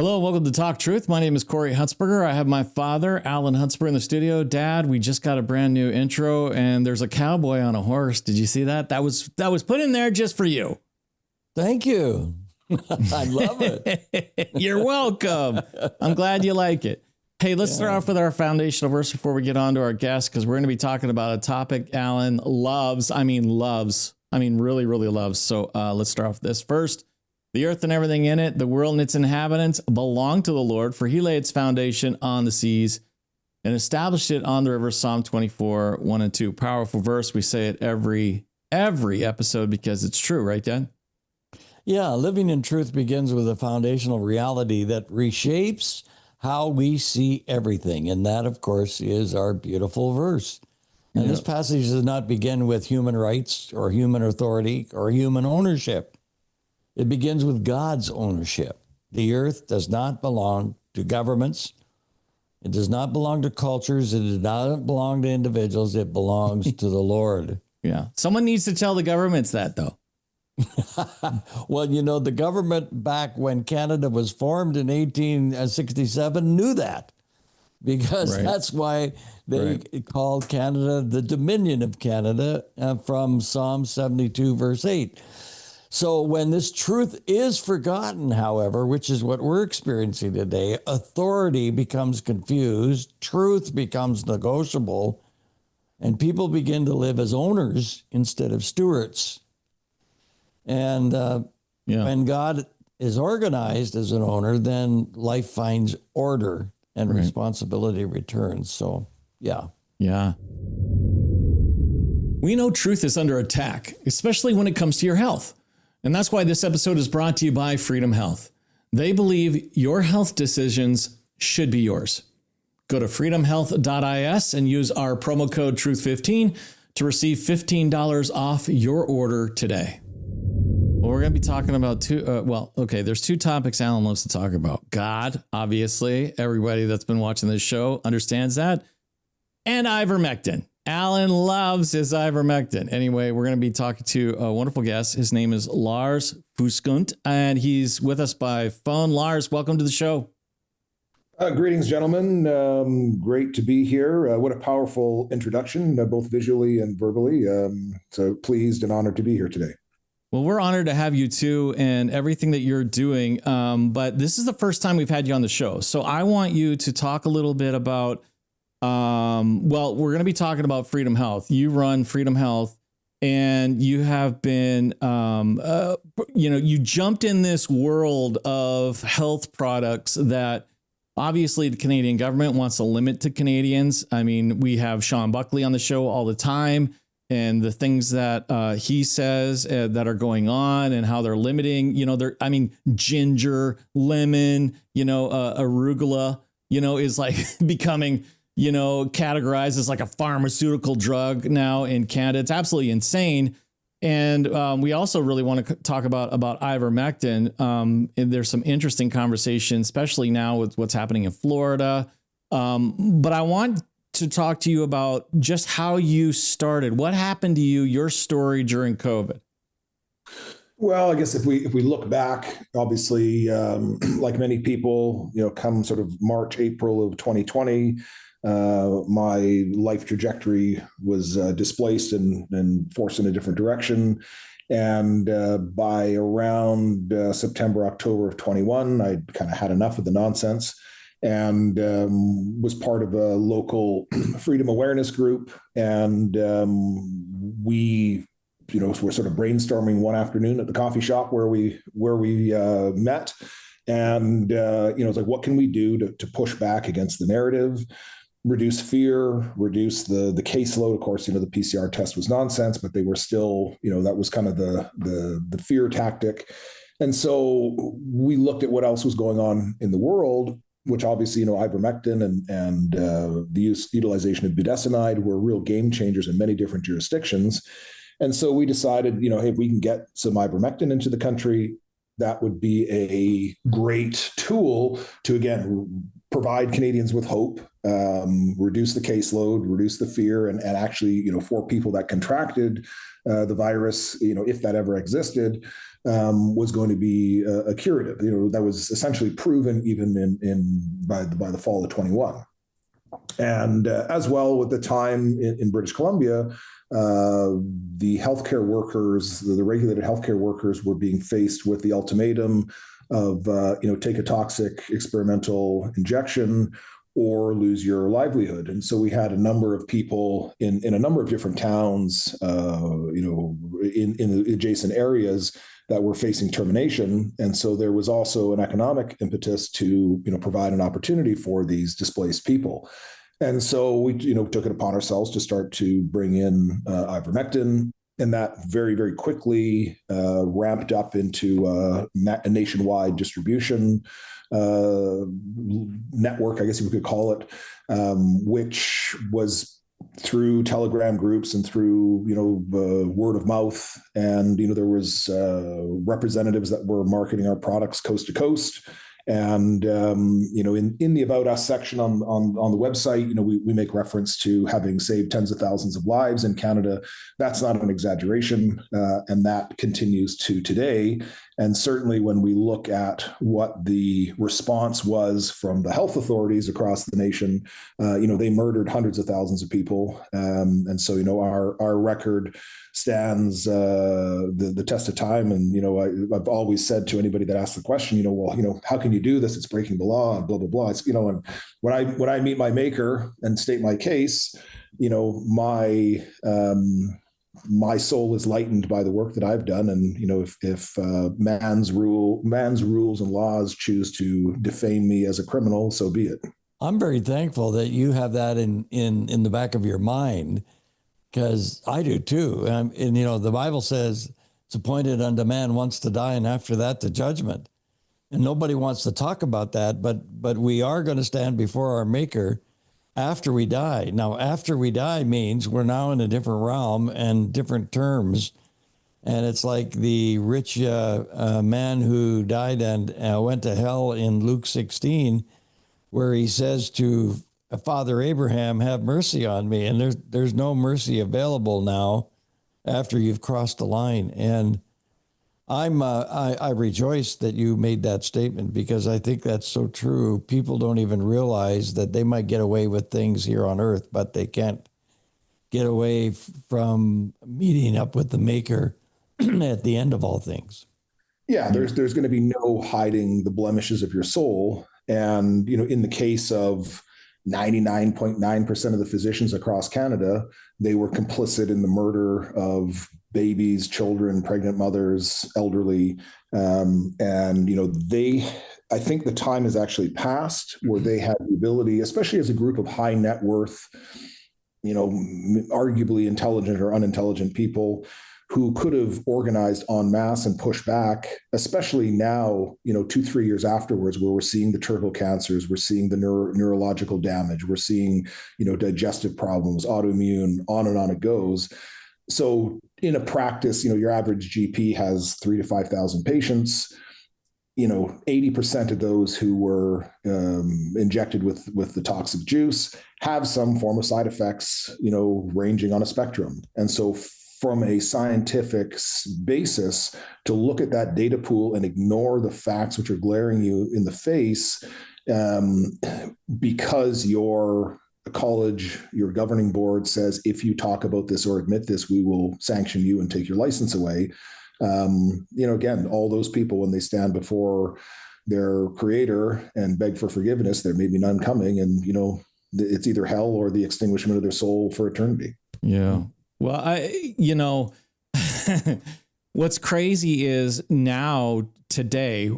Hello, welcome to Talk Truth. My name is Corey Huntsberger. I have my father, Alan Huntsberger, in the studio. Dad, we just got a brand new intro, and there's a cowboy on a horse. Did you see that? That was put in there just for you. Thank you. I love it. You're welcome. I'm glad you like it. Hey, let's start off with our foundational verse before we get on to our guest, because we're going to be talking about a topic Alan loves. I mean, really, really loves. So let's start off with this first. The earth and everything in it, the world and its inhabitants belong to the Lord, for he laid its foundation on the seas and established it on the rivers. Psalm 24, 1 and 2. Powerful verse. We say it every episode because it's true, right, Dad? Yeah, living in truth begins with a foundational reality that reshapes how we see everything. And that, of course, is our beautiful verse. And this passage does not begin with human rights or human authority or human ownership. It begins with God's ownership. The earth does not belong to governments. It does not belong to cultures. It does not belong to individuals. It belongs to the Lord. Yeah. Someone needs to tell the governments that, though. Well, you know, the government back when Canada was formed in 1867 knew that, because that's why they called Canada the Dominion of Canada from Psalm 72, verse 8. So when this truth is forgotten, however, which is what we're experiencing today, authority becomes confused, truth becomes negotiable, and people begin to live as owners instead of stewards. And when God is organized as an owner, then life finds order and responsibility returns. So, yeah. Yeah. We know truth is under attack, especially when it comes to your health. And that's why this episode is brought to you by Freedom Health. They believe your health decisions should be yours. Go to freedomhealth.is and use our promo code TRUTH15 to receive $15 off your order today. Well, we're going to be talking about there's two topics Alan loves to talk about. God, obviously, everybody that's been watching this show understands that. And ivermectin. Alan loves his ivermectin. Anyway, we're going to be talking to a wonderful guest. His name is Lars Fiskgund, and he's with us by phone. Lars, welcome to the show. Greetings, gentlemen. Great to be here. What a powerful introduction, both visually and verbally. So pleased and honored to be here today. Well, we're honored to have you too, and everything that you're doing. But this is the first time we've had you on the show. So I want you to talk a little bit about, we're going to be talking about Freedom Health. You run Freedom Health, and you have been, you jumped in this world of health products that obviously the Canadian government wants to limit to Canadians. I mean, we have Sean Buckley on the show all the time. And the things that he says that are going on and how they're limiting, ginger, lemon, arugula, is like becoming, categorized as like a pharmaceutical drug now in Canada. It's absolutely insane. And we also really want to talk about ivermectin. And there's some interesting conversation, especially now with what's happening in Florida. But I want to talk to you about just how you started. What happened to you, your story during COVID? Well, I guess if we look back, obviously, like many people, come sort of March, April of 2020, my life trajectory was displaced and forced in a different direction. And by around September, October of 21, I kind of had enough of the nonsense, and was part of a local freedom awareness group. And we, were sort of brainstorming one afternoon at the coffee shop where we met. And, it's like, what can we do to push back against the narrative, reduce fear, reduce the caseload? Of course, the PCR test was nonsense, but they were still, that was kind of the fear tactic. And so we looked at what else was going on in the world, which obviously, ivermectin and the utilization of budesonide were real game changers in many different jurisdictions. And so we decided, hey, if we can get some ivermectin into the country, that would be a great tool to, again, provide Canadians with hope, reduce the caseload, reduce the fear, and actually, for people that contracted the virus, if that ever existed, was going to be a curative. That was essentially proven even by the fall of 21. And as well, at the time in British Columbia, the healthcare workers, the regulated healthcare workers, were being faced with the ultimatum of take a toxic experimental injection or lose your livelihood. And so we had a number of people in a number of different towns, in adjacent areas that were facing termination. And so there was also an economic impetus to provide an opportunity for these displaced people. And so we took it upon ourselves to start to bring in ivermectin, and that very, very quickly ramped up into a nationwide distribution network, I guess you could call it, which was through Telegram groups and through word of mouth. And there was representatives that were marketing our products coast to coast. And in the About Us section on the website, we make reference to having saved tens of thousands of lives in Canada. That's not an exaggeration, and that continues to today. And certainly when we look at what the response was from the health authorities across the nation, they murdered hundreds of thousands of people. And so, our record stands the test of time. And, I've always said to anybody that asks the question, how can you do this? It's breaking the law and blah, blah, blah. It's, and when I meet my maker and state my case, my soul is lightened by the work that I've done. And, if man's rules and laws choose to defame me as a criminal, so be it. I'm very thankful that you have that in the back of your mind, because I do too. And the Bible says it's appointed unto man once to die, and after that, the judgment. And nobody wants to talk about that, but we are going to stand before our Maker after we die. Now, after we die means we're now in a different realm and different terms. And it's like the rich man who died and went to hell in Luke 16, where he says to Father Abraham, have mercy on me. And there's no mercy available now after you've crossed the line. And I rejoice that you made that statement, because I think that's so true. People don't even realize that they might get away with things here on earth, but they can't get away from meeting up with the Maker at the end of all things. Yeah, there's going to be no hiding the blemishes of your soul. And, in the case of 99.9% of the physicians across Canada, they were complicit in the murder of babies, children, pregnant mothers, elderly. I think the time has actually passed where they had the ability, especially as a group of high net worth, arguably intelligent or unintelligent people, who could have organized en masse and pushed back, especially now, 2-3 years afterwards, where we're seeing the turbo cancers, we're seeing the neurological damage, we're seeing, digestive problems, autoimmune, on and on it goes. So in a practice, your average GP has 3,000 to 5,000 patients. 80% of those who were injected with the toxic juice have some form of side effects, ranging on a spectrum. And so from a scientific basis, to look at that data pool and ignore the facts which are glaring you in the face, because your college, your governing board says, if you talk about this or admit this, we will sanction you and take your license away. Again, all those people, when they stand before their creator and beg for forgiveness, there may be none coming. And, it's either hell or the extinguishment of their soul for eternity. Yeah. Well, what's crazy is now, today,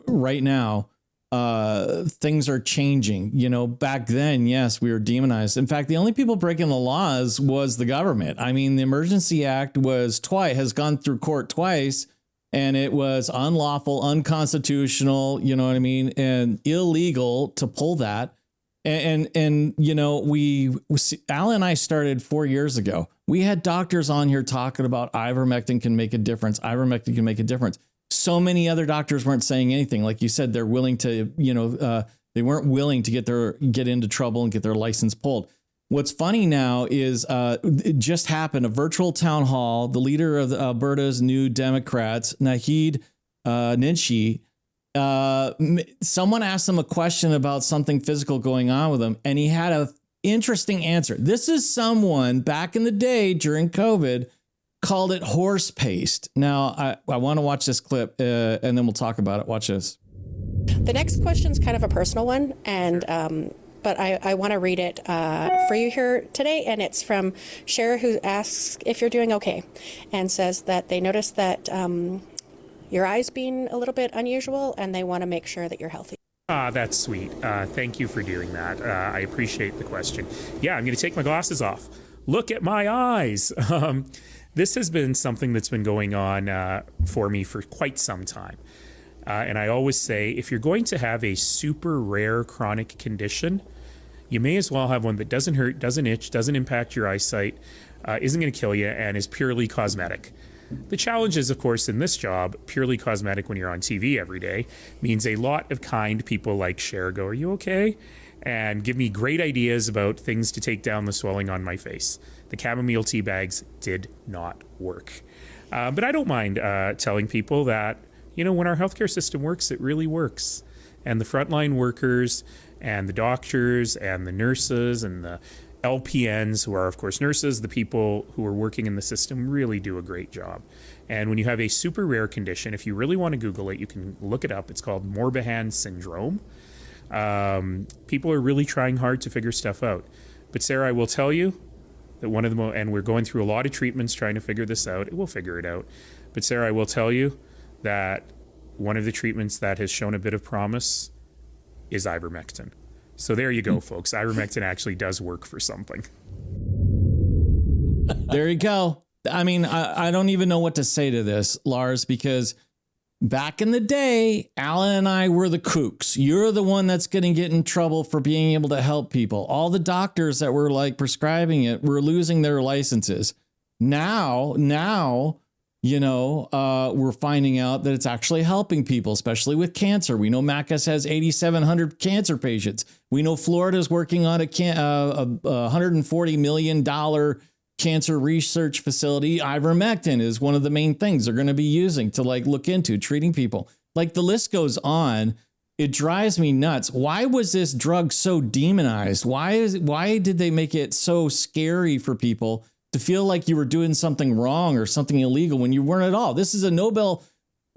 right now, things are changing. Back then, yes, we were demonized. In fact, the only people breaking the laws was the government. I mean, the Emergency Act has gone through court twice, and it was unlawful, unconstitutional, and illegal to pull that. And Al and I started 4 years ago. We had doctors on here talking about ivermectin can make a difference. Ivermectin can make a difference. So many other doctors weren't saying anything. Like you said, they're willing to, they weren't willing to get into trouble and get their license pulled. What's funny now is it just happened, a virtual town hall. The leader of Alberta's New Democrats, Naheed Nenshi, someone asked him a question about something physical going on with him, and he had an interesting answer. This is someone back in the day during COVID called it horse paste. Now, I want to watch this clip and then we'll talk about it. Watch this. The next question is kind of a personal one, and but I want to read it for you here today. And it's from Cher, who asks if you're doing okay, and says that they noticed that your eyes being a little bit unusual, and they want to make sure that you're healthy. That's sweet. Thank you for doing that. I appreciate the question. Yeah, I'm going to take my glasses off. Look at my eyes. This has been something that's been going on for me for quite some time. And I always say, if you're going to have a super rare chronic condition, you may as well have one that doesn't hurt, doesn't itch, doesn't impact your eyesight, isn't going to kill you, and is purely cosmetic. The challenge is, of course, in this job, purely cosmetic when you're on TV every day means a lot of kind people like Cher go, "Are you okay?" and give me great ideas about things to take down the swelling on my face. The chamomile tea bags did not work. But I don't mind telling people that, you know, when our healthcare system works, it really works. And the frontline workers and the doctors and the nurses and the LPNs, who are, of course, nurses, the people who are working in the system, really do a great job. And when you have a super rare condition, if you really want to Google it, you can look it up. It's called Morbihan syndrome. People are really trying hard to figure stuff out. But Sarah, I will tell you that one of the and we're going through a lot of treatments trying to figure this out. We'll figure it out. But Sarah, I will tell you that one of the treatments that has shown a bit of promise is ivermectin. So there you go, folks. Ivermectin actually does work for something. There you go. I mean, I don't even know what to say to this, Lars, because back in the day, Alan and I were the kooks. You're the one that's going to get in trouble for being able to help people. All the doctors that were like prescribing it were losing their licenses. Now, you know, we're finding out that it's actually helping people, especially with cancer. We know Macas has 8,700 cancer patients. We know Florida's working on a $140 million cancer research facility. Ivermectin is one of the main things they're going to be using to like look into treating people. Like the list goes on. It drives me nuts. Why was this drug so demonized? Why did they make it so scary for people to feel like you were doing something wrong or something illegal when you weren't at all? This is a Nobel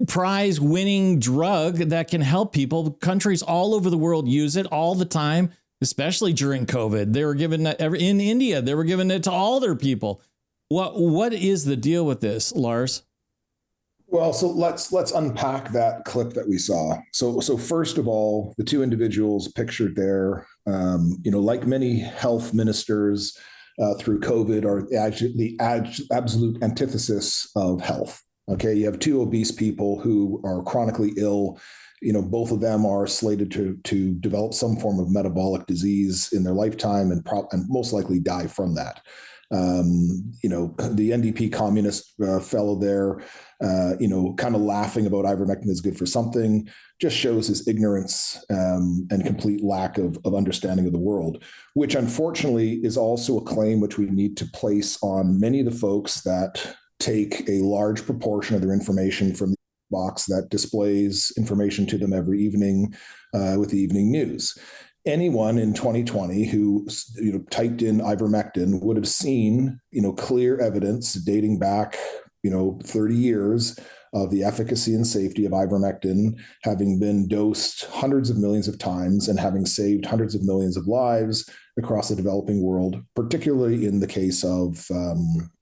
Prize winning drug that can help people. Countries all over the world use it all the time, especially during COVID. They were giving it in India. They were giving it to all their people. What is the deal with this, Lars? Well, so let's unpack that clip that we saw. So first of all, the two individuals pictured there, you know, like many health ministers, through COVID are the absolute antithesis of health. Okay, you have two obese people who are chronically ill. You know, both of them are slated to develop some form of metabolic disease in their lifetime and most likely die from that. You know, the NDP communist fellow there, you know, kind of laughing about ivermectin is good for something, just shows his ignorance and complete lack of understanding of the world, which unfortunately is also a claim which we need to place on many of the folks that take a large proportion of their information from the box that displays information to them every evening with the evening news. Anyone in 2020 who, you know, typed in ivermectin would have seen, you know, clear evidence dating back, you know, 30 years of the efficacy and safety of ivermectin, having been dosed hundreds of millions of times and having saved hundreds of millions of lives across the developing world, particularly in the case of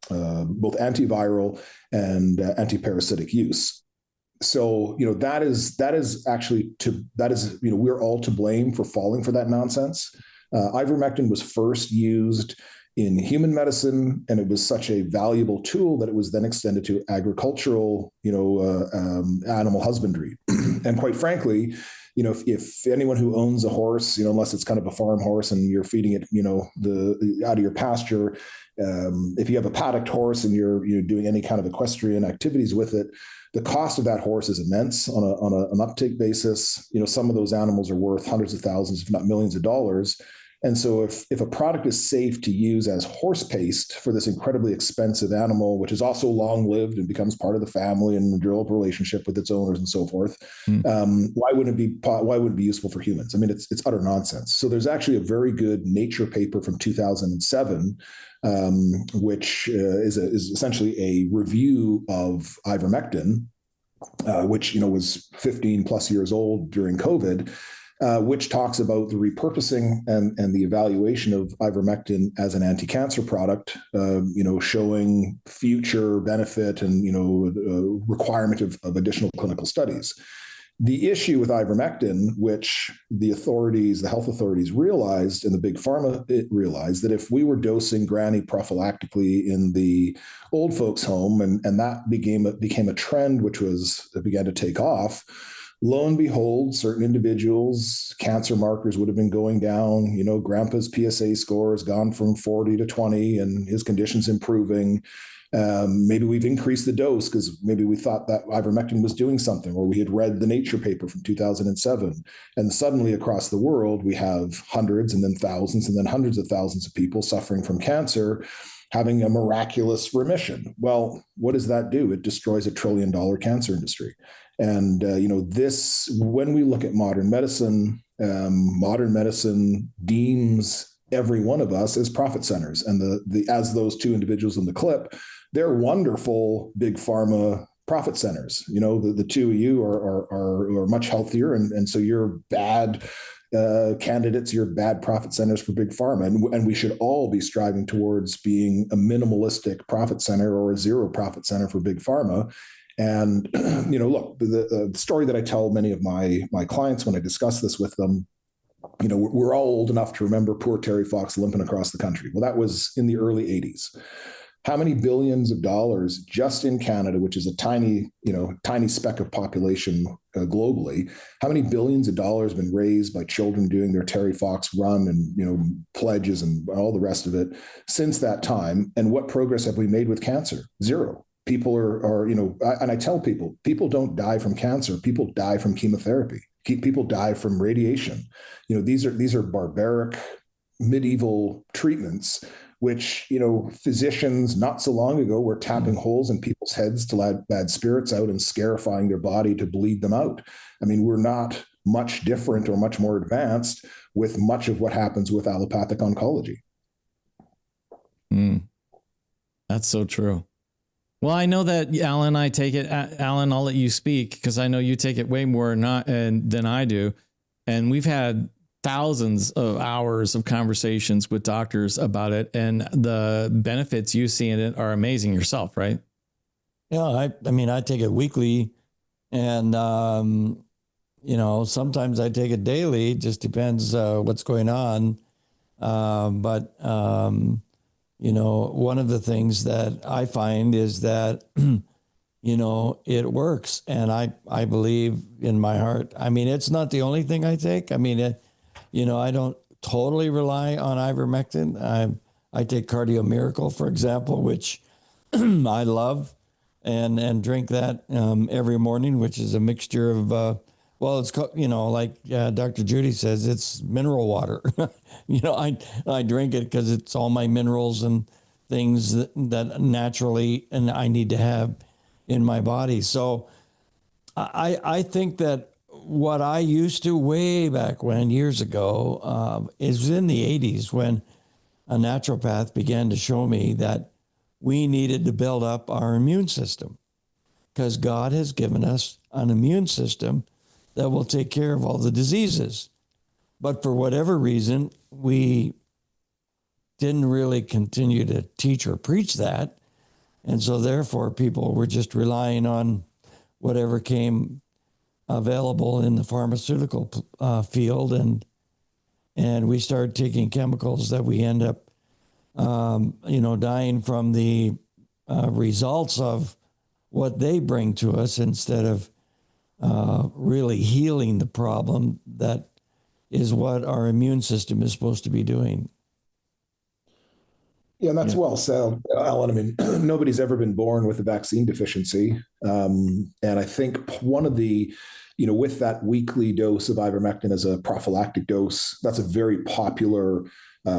both antiviral and antiparasitic use. So, you know, that is you know, we're all to blame for falling for that nonsense. Ivermectin was first used in human medicine, and it was such a valuable tool that it was then extended to agricultural, you know, animal husbandry. And quite frankly, you know, if anyone who owns a horse, you know, unless it's kind of a farm horse and you're feeding it, you know, out of your pasture, if you have a paddocked horse and you're doing any kind of equestrian activities with it, the cost of that horse is immense on an uptake basis. You know, some of those animals are worth hundreds of thousands, if not millions of dollars. And so if a product is safe to use as horse paste for this incredibly expensive animal, which is also long-lived and becomes part of the family and develop a relationship with its owners and so forth, why wouldn't it be useful for humans? I mean, it's utter nonsense. So there's actually a very good Nature paper from 2007, which is essentially a review of ivermectin, which was 15 plus years old during COVID. Which talks about the repurposing and the evaluation of ivermectin as an anti-cancer product, showing future benefit and requirement of additional clinical studies. The issue with ivermectin, which the health authorities realized, and the big pharma realized, that if we were dosing granny prophylactically in the old folks' home, and that became a trend which began to take off. Lo and behold, certain individuals, cancer markers would have been going down. Grandpa's PSA score has gone from 40 to 20 and his condition's improving. Maybe we've increased the dose because maybe we thought that ivermectin was doing something, or we had read the Nature paper from 2007. And suddenly across the world, we have hundreds and then thousands and then hundreds of thousands of people suffering from cancer having a miraculous remission. Well, what does that do? It destroys $1 trillion cancer industry. And, when we look at modern medicine deems every one of us as profit centers. And as those two individuals in the clip, they're wonderful big pharma profit centers. The two of you are much healthier. And so you're bad candidates, you're bad profit centers for big pharma. And we should all be striving towards being a minimalistic profit center or a zero profit center for big pharma. And, look, the story that I tell many of my clients when I discuss this with them, we're all old enough to remember poor Terry Fox limping across the country. Well, that was in the early 80s. How many billions of dollars just in Canada, which is a tiny speck of population globally, how many billions of dollars have been raised by children doing their Terry Fox run and, pledges and all the rest of it since that time? And what progress have we made with cancer? Zero. People are and I tell people don't die from cancer. People die from chemotherapy. People die from radiation. These are barbaric medieval treatments, which, physicians not so long ago were tapping holes in people's heads to let bad spirits out and scarifying their body to bleed them out. I mean, we're not much different or much more advanced with much of what happens with allopathic oncology. That's so true. Well, I know that Alan, Alan, I'll let you speak because I know you take it way more than I do. And we've had thousands of hours of conversations with doctors about it, and the benefits you see in it are amazing yourself, right? Yeah, I mean, I take it weekly, and sometimes I take it daily. It just depends what's going on. But one of the things that I find is that it works, and I believe in my heart. I mean, it's not the only thing I take. I mean, I don't totally rely on ivermectin. I take Cardio Miracle, for example, which I love, and drink that every morning, which is a mixture of, it's like Dr. Judy says, it's mineral water. I drink it because it's all my minerals and things that naturally and I need to have in my body. So I think that what I used to way back when, years ago, is in the 80s when a naturopath began to show me that we needed to build up our immune system because God has given us an immune system that will take care of all the diseases. But for whatever reason, we didn't really continue to teach or preach that. And so therefore, people were just relying on whatever came available in the pharmaceutical field, and we started taking chemicals that we end up, dying from the results of what they bring to us instead of really healing the problem that is what our immune system is supposed to be doing. Yeah, and that's well said, Alan. I mean, nobody's ever been born with a vaccine deficiency. And I think one of the, with that weekly dose of ivermectin as a prophylactic dose, that's a very popular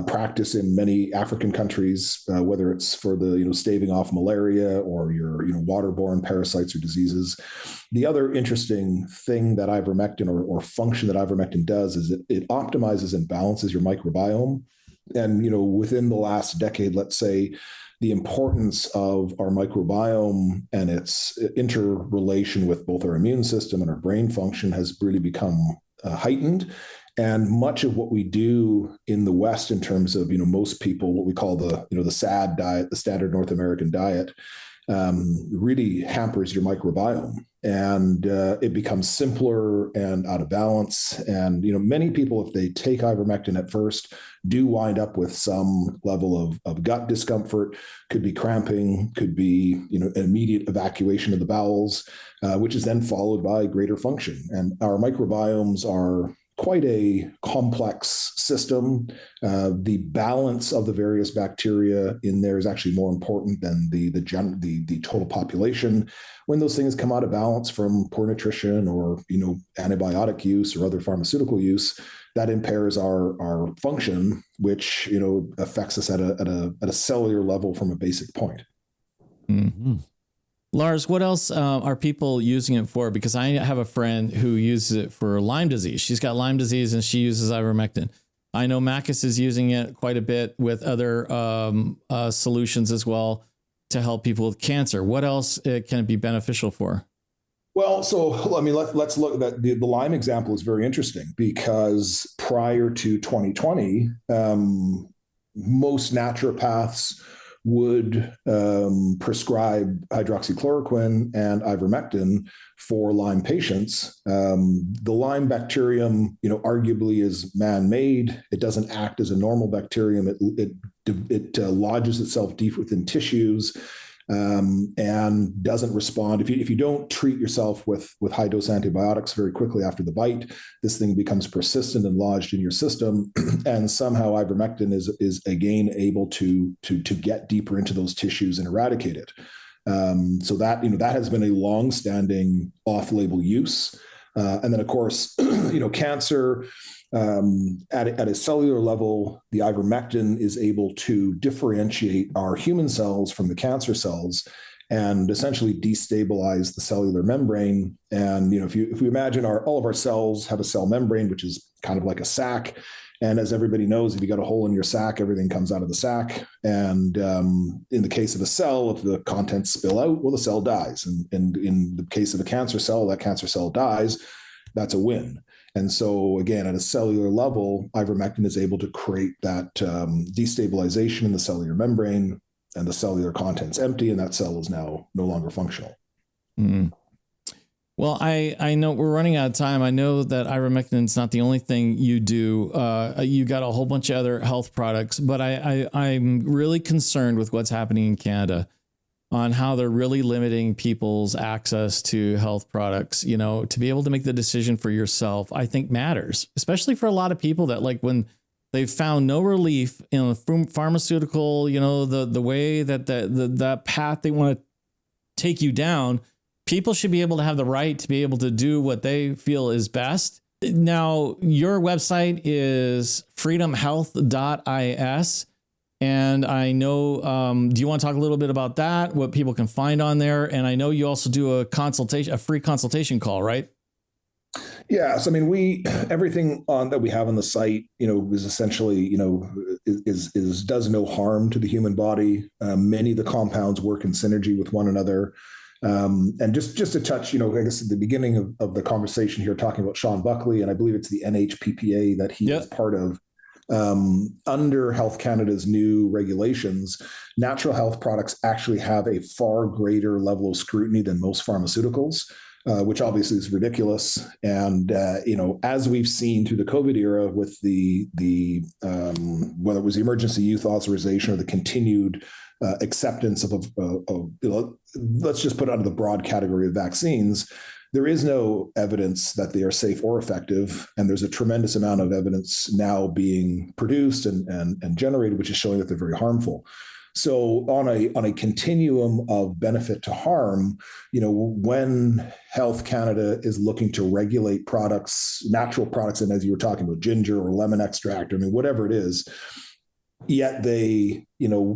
practice in many African countries, whether it's for the, staving off malaria or your, waterborne parasites or diseases. The other interesting thing that ivermectin or function that ivermectin does is it optimizes and balances your microbiome. And, within the last decade, let's say, the importance of our microbiome and its interrelation with both our immune system and our brain function has really become heightened. And much of what we do in the West in terms of, most people, what we call the SAD diet, the standard North American diet, really hampers your microbiome. And it becomes simpler and out of balance. And, many people, if they take ivermectin at first, do wind up with some level of gut discomfort, could be cramping, could be, an immediate evacuation of the bowels, which is then followed by greater function. And our microbiomes are quite a complex system. The balance of the various bacteria in there is actually more important than the total population. When those things come out of balance from poor nutrition or antibiotic use or other pharmaceutical use, that impairs our function, which affects us at a cellular level from a basic point. Mm-hmm. Lars, what else are people using it for? Because I have a friend who uses it for Lyme disease. She's got Lyme disease and she uses ivermectin. I know Macus is using it quite a bit with other solutions as well to help people with cancer. What else can it be beneficial for? Well, so, I mean, let's look at the Lyme example is very interesting because prior to 2020, most naturopaths would prescribe hydroxychloroquine and ivermectin for Lyme patients. The Lyme bacterium, arguably is man-made. It doesn't act as a normal bacterium. It lodges itself deep within tissues and doesn't respond. If you don't treat yourself with high dose antibiotics very quickly after the bite, this thing becomes persistent and lodged in your system. And somehow ivermectin is again able to get deeper into those tissues and eradicate it. So that has been a long-standing off-label use. And then of course, cancer. At a cellular level, the ivermectin is able to differentiate our human cells from the cancer cells and essentially destabilize the cellular membrane. And if we imagine all of our cells have a cell membrane, which is kind of like a sac. And as everybody knows, if you got a hole in your sac, everything comes out of the sac. And in the case of a cell, if the contents spill out, well, the cell dies. And in the case of a cancer cell, that cancer cell dies. That's a win. And so, again, at a cellular level, ivermectin is able to create that destabilization in the cellular membrane, and the cellular contents empty, and that cell is now no longer functional. Mm. Well, I know we're running out of time. I know that ivermectin is not the only thing you do. You got a whole bunch of other health products, but I'm really concerned with what's happening in Canada on how they're really limiting people's access to health products. To be able to make the decision for yourself, I think matters, especially for a lot of people that when they've found no relief in a pharmaceutical, the way that that path they want to take you down, people should be able to have the right to be able to do what they feel is best. Now, your website is freedomhealth.is. And I know, do you want to talk a little bit about that, what people can find on there? And I know you also do a free consultation call, right? Yeah. So, I mean, everything that we have on the site, is essentially, does no harm to the human body. Many of the compounds work in synergy with one another. And just to touch, I guess at the beginning of the conversation here, talking about Sean Buckley, and I believe it's the NHPPA that he is part of. Under Health Canada's new regulations, natural health products actually have a far greater level of scrutiny than most pharmaceuticals, which obviously is ridiculous. And as we've seen through the COVID era with the whether it was the emergency use authorization or the continued acceptance of let's just put it under the broad category of vaccines, there is no evidence that they are safe or effective. And there's a tremendous amount of evidence now being produced and generated, which is showing that they're very harmful. So on a continuum of benefit to harm, when Health Canada is looking to regulate products, natural products, and as you were talking about ginger or lemon extract, whatever it is, yet they,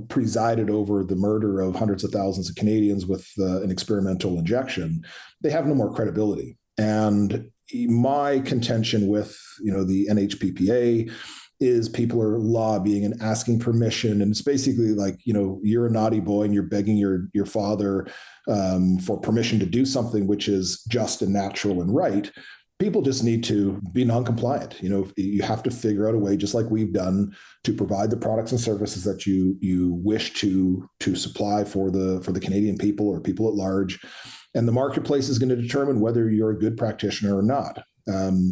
presided over the murder of hundreds of thousands of Canadians with an experimental injection, they have no more credibility. And my contention with, the NHPPA is people are lobbying and asking permission. And it's basically like, you're a naughty boy and you're begging your father for permission to do something which is just and natural and right. People just need to be non-compliant. You have to figure out a way, just like we've done, to provide the products and services that you wish to supply for the Canadian people or people at large. And the marketplace is going to determine whether you're a good practitioner or not.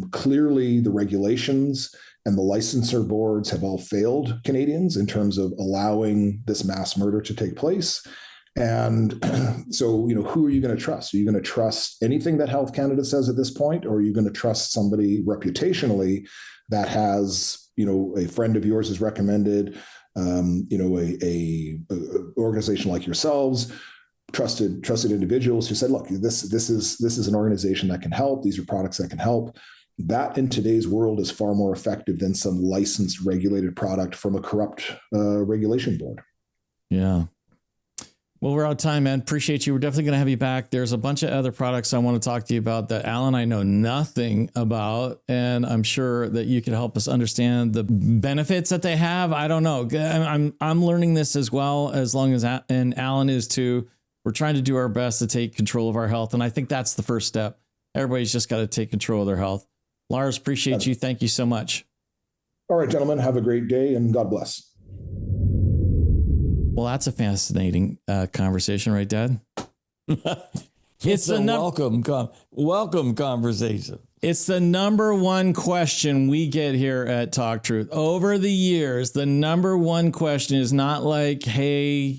Clearly, the regulations and the licensor boards have all failed Canadians in terms of allowing this mass murder to take place. And so, who are you going to trust? Are you going to trust anything that Health Canada says at this point, or are you going to trust somebody reputationally that has, a friend of yours has recommended, a organization like yourselves, trusted individuals who said, look, this is an organization that can help. These are products that can help. That in today's world is far more effective than some licensed regulated product from a corrupt regulation board. Yeah. Well, we're out of time, man. Appreciate you. We're definitely going to have you back. There's a bunch of other products I want to talk to you about that Alan I know nothing about, and I'm sure that you can help us understand the benefits that they have. I don't know. I'm learning this as well, as long as and Alan is too. We're trying to do our best to take control of our health, and I think that's the first step. Everybody's just got to take control of their health. Lars, appreciate you. Thank you so much. All right, gentlemen, have a great day and God bless. Well, that's a fascinating conversation, right, Dad? It's a welcome conversation. It's the number one question we get here at Talk Truth. Over the years, the number one question is not like, hey,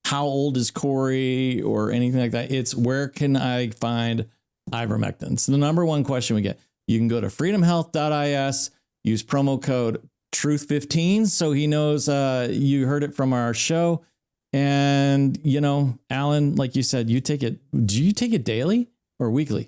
how old is Corey or anything like that. It's where can I find ivermectin? It's the number one question we get. You can go to freedomhealth.is, use promo code Truth15 so he knows you heard it from our show. And, Alan, like you said, you take it. Do you take it daily or weekly?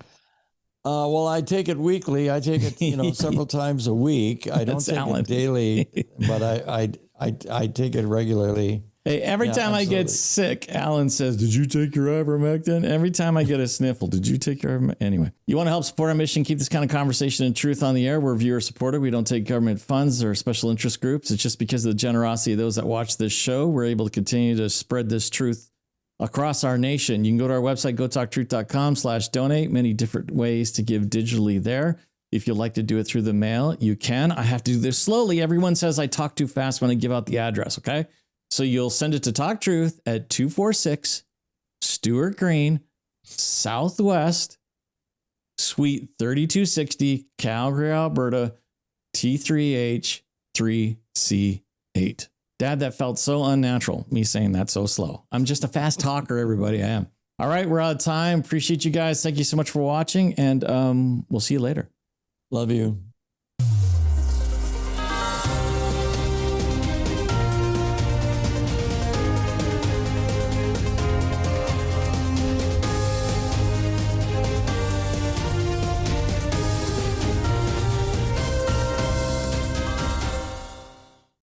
Well, I take it weekly. I take it, several times a week. I don't take it daily, but I take it regularly. Hey, every time absolutely. I get sick, Alan says, did you take your ivermectin? Every time I get a sniffle, did you take your ivermectin? Anyway, you want to help support our mission, keep this kind of conversation and truth on the air. We're viewer supported. We don't take government funds or special interest groups. It's just because of the generosity of those that watch this show, we're able to continue to spread this truth across our nation. You can go to our website, gotalktruth.com/donate. Many different ways to give digitally there. If you'd like to do it through the mail, you can. I have to do this slowly. Everyone says I talk too fast when I give out the address, okay? So you'll send it to Talk Truth at 246 Stewart Green, Southwest, Suite 3260, Calgary, Alberta, T3H 3C8. Dad, that felt so unnatural, me saying that so slow. I'm just a fast talker, everybody. I am. All right, we're out of time. Appreciate you guys. Thank you so much for watching, and we'll see you later. Love you.